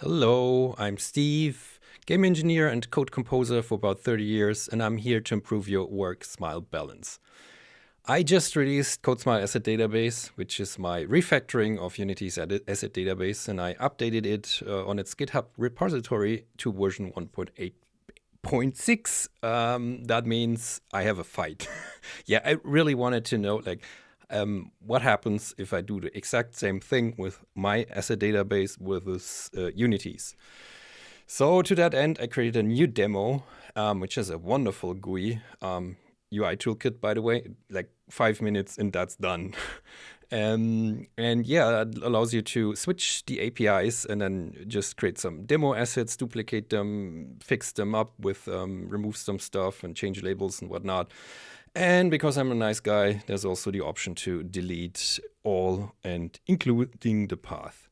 Hello, I'm Steve, game engineer and code composer for about 30 years, and I'm here to improve your work-smile balance. I just released CodeSmile AssetDatabase, which is my refactoring of Unity's asset database, and I updated it on its GitHub repository to version 1.8.6. That means I have a fight. Yeah, I really wanted to know, what happens if I do the exact same thing with my asset database with this Unity's. So to that end, I created a new demo, which is a wonderful GUI UI toolkit, by the way, like 5 minutes and that's done. And yeah, it allows you to switch the APIs and then just create some demo assets, duplicate them, fix them up with, remove some stuff and change labels and whatnot. And because I'm a nice guy, there's also the option to delete all and including the path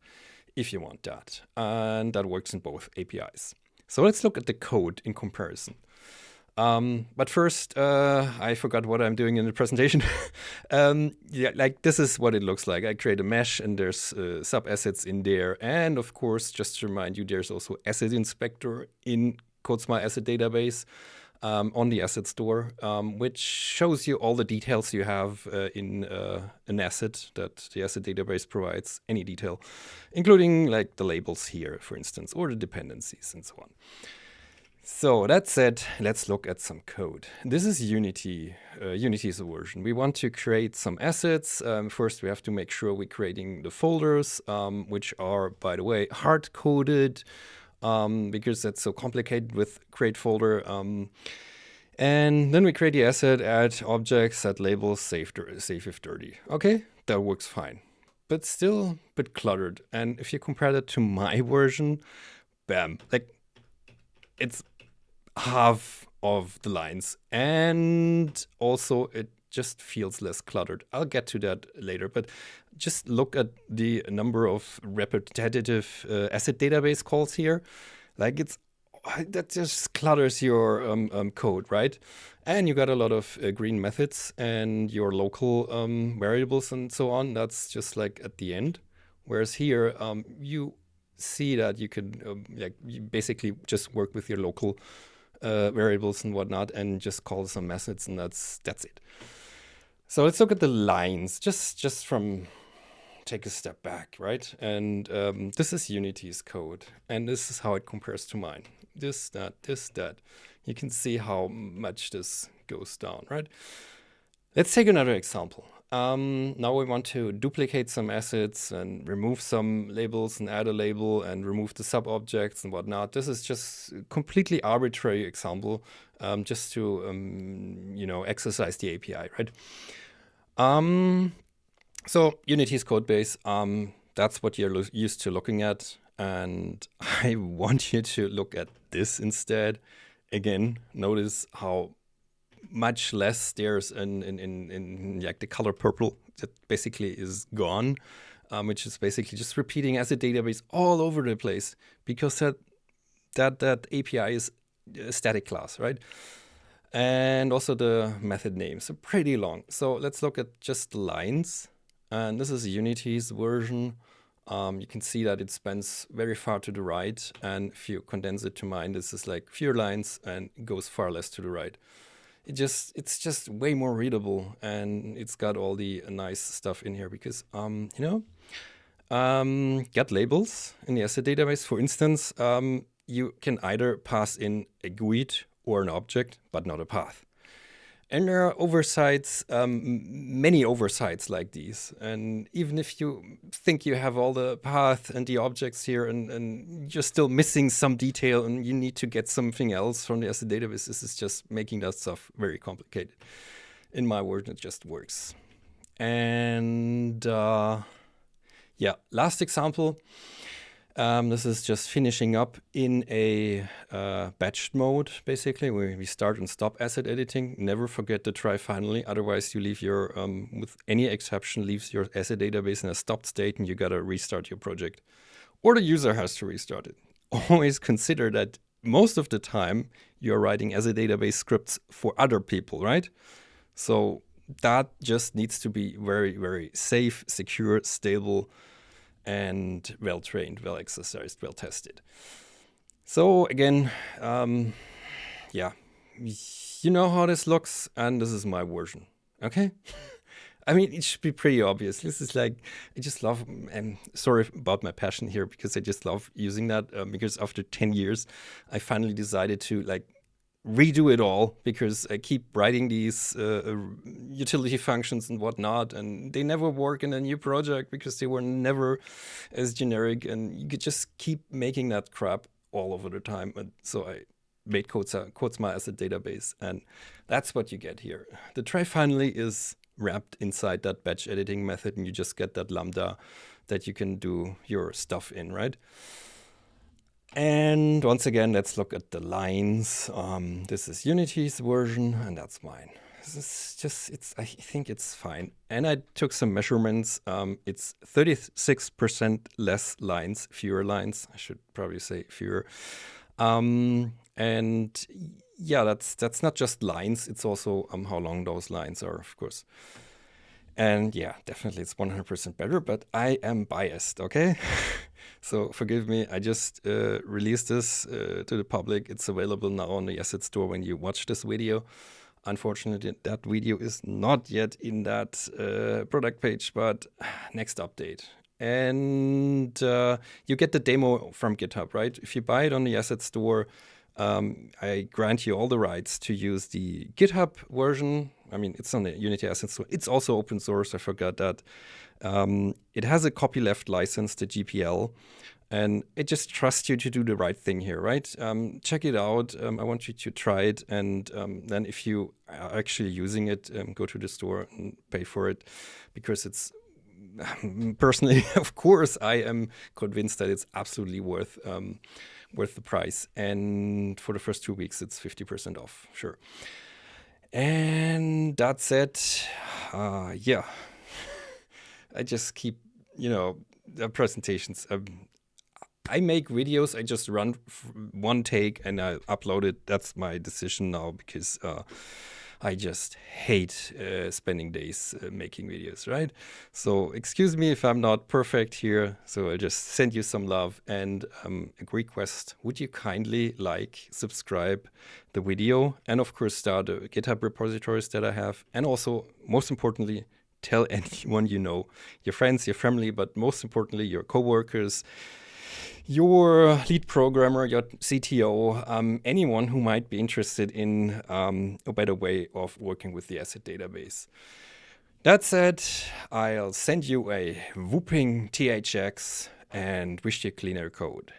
if you want that. And that works in both APIs. So let's look at the code in comparison. But first, I forgot what I'm doing in the presentation. Yeah, like this is what it looks like. I create a mesh and there's sub-assets in there. And of course, just to remind you, there's also Asset Inspector in CodeSmile AssetDatabase on the asset store, which shows you all the details you have in an asset that the asset database provides, any detail, including like the labels here, for instance, or the dependencies and so on. So that said, let's look at some code. This is Unity's version. We want to create some assets. First, we have to make sure we're creating the folders, which are, by the way, hard-coded, because that's so complicated with create folder. And then we create the asset, add objects, set labels, save if dirty. Okay, that works fine, but still a bit cluttered. And if you compare that to my version, bam, like it's half of the lines, and also it just feels less cluttered. I'll get to that later, but just look at the number of repetitive asset database calls here. Like that just clutters your code, right? And you got a lot of green methods and your local variables and so on. That's just like at the end. Whereas here, you see that you can you basically just work with your local variables and whatnot and just call some methods, and that's it. So let's look at the lines, just from take a step back, right? And this is Unity's code, and this is how it compares to mine. This, that. You can see how much this goes down, right? Let's take another example. Now we want to duplicate some assets and remove some labels and add a label and remove the sub-objects and whatnot. This is just a completely arbitrary example, just to exercise the API, right? So Unity's code base, that's what you're used to looking at. And I want you to look at this instead. Again, notice how much less there's in like the color purple that basically is gone, which is basically just repeating as a database all over the place, because that API is a static class, right? And also the method names are pretty long. So let's look at just lines. And this is Unity's version. You can see that it spans very far to the right. And if you condense it to mine, this is like fewer lines and goes far less to the right. It's just way more readable, and it's got all the nice stuff in here because, get labels in the asset database. For instance, you can either pass in a GUID or an object, but not a path. And there are oversights, many oversights like these. And even if you think you have all the path and the objects here and you're still missing some detail and you need to get something else from the asset database, this is just making that stuff very complicated. In my version, it just works. And yeah, last example. This is just finishing up in a batched mode, basically, where we start and stop asset editing. Never forget to try finally, otherwise you leave your, with any exception, leaves your asset database in a stopped state and you gotta restart your project. Or the user has to restart it. Always consider that most of the time you're writing asset database scripts for other people, right? So that just needs to be very, very safe, secure, stable, and well-trained, well-exercised, well-tested. So again, yeah, you know how this looks, and this is my version, okay? I mean, it should be pretty obvious. This is like, I just love, and sorry about my passion here, because I just love using that, because after 10 years, I finally decided to like redo it all, because I keep writing these utility functions and whatnot, and they never work in a new project because they were never as generic, and you could just keep making that crap all over the time. And so I made CodeSmile AssetDatabase, and that's what you get here. The try finally is wrapped inside that batch editing method, and you just get that lambda that you can do your stuff in, right? And once again, let's look at the lines. This is Unity's version, and that's mine. This is just, I think it's fine. And I took some measurements. It's 36% less lines, fewer lines. I should probably say fewer. And yeah, that's not just lines. It's also how long those lines are, of course. And yeah, definitely it's 100% better, but I am biased, okay? So forgive me, I just released this to the public. It's available now on the Asset Store when you watch this video. Unfortunately, that video is not yet in that product page, but next update. And you get the demo from GitHub, right? If you buy it on the Asset Store, I grant you all the rights to use the GitHub version. I mean, it's on the Unity Asset Store. It's also open source. I forgot that. It has a copyleft license to GPL, and it just trusts you to do the right thing here, right? Check it out. I want you to try it, and then if you are actually using it, go to the store and pay for it, because it's personally, of course, I am convinced that it's absolutely worth the price. And for the first 2 weeks, it's 50% off, sure. And that's it. Yeah, I just keep, presentations. I make videos. I just run one take and I upload it. That's my decision now, because I just hate spending days making videos, right? So excuse me if I'm not perfect here. So I'll just send you some love and a request. Would you kindly subscribe the video, and of course start the GitHub repositories that I have, and also, most importantly, tell anyone you know, your friends, your family, but most importantly, your coworkers, your lead programmer, your CTO, anyone who might be interested in a better way of working with the asset database. That said, I'll send you a whooping THX and wish you cleaner code.